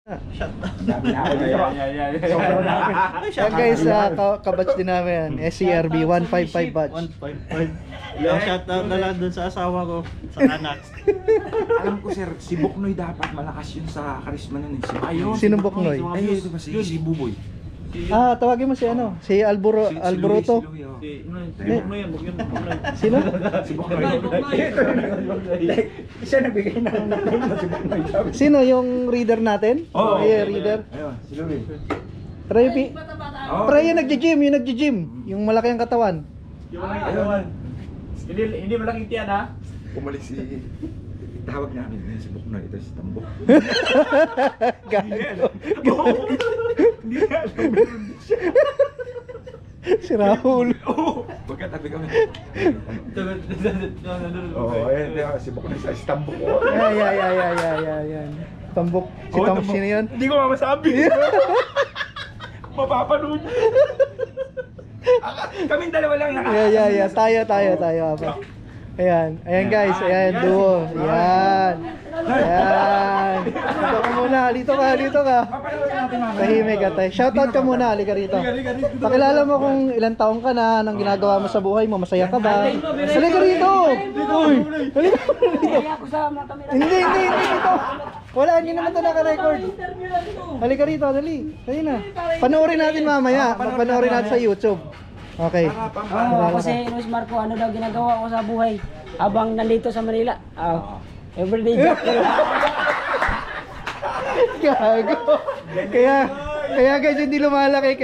Yan guys, kabatch din namin yan. SCRB 155 batch. 155. Shoutout na lang dun sa asawa ko, sa anak. Alam ko sir, si Boknoy dapat malakas yun sa karisma nun eh. Ayun. Sino Boknoy? Ay, ito ba si Buboy? Tawagin mo si ano? Si Alboruto. Sino? Si Boknoy. Siya nagbigay ng nickname na si Boknoy. Sino yung reader natin? Oo. Yeah, reader. Ayun, si Louie. Prepi. Pre, yung nagji-gym. Yung malaki ang katawan. Ayun. Hindi malaking tiyan ha? Umalis si... Tawag namin yun si Boknoy, ito si Tambok. Gago. Hindi nga alam. Si Rahul. Pagkatabi kami. Oo, ayun. Si Boknoy sa Tambok. Yan. Tambok. Si Tambok, sino yun? Hindi ko mamasabi. Mapapanood. Kaming dalawa lang Yeah. Tayo. Ayan guys, ayan, duo. Ayan. Dito ka. Tahimik ka tayo. Shoutout ka muna, halika rito. Pakilala mo kung ilang taong ka na, anong ginagawa mo sa buhay mo, masaya ka ba? Halika rito! Uy! Halika rito! Hindi dito! Wala, hindi naman ito naka-record. Halika rito, dali. Dali na. Panoorin natin mamaya. Panoorin natin sa YouTube. Okay. Kasi Luis Marco, ano daw ginagawa ko sa buhay habang nandito sa Manila? Everyday job. Gago. Kaya guys, hindi lumalaki.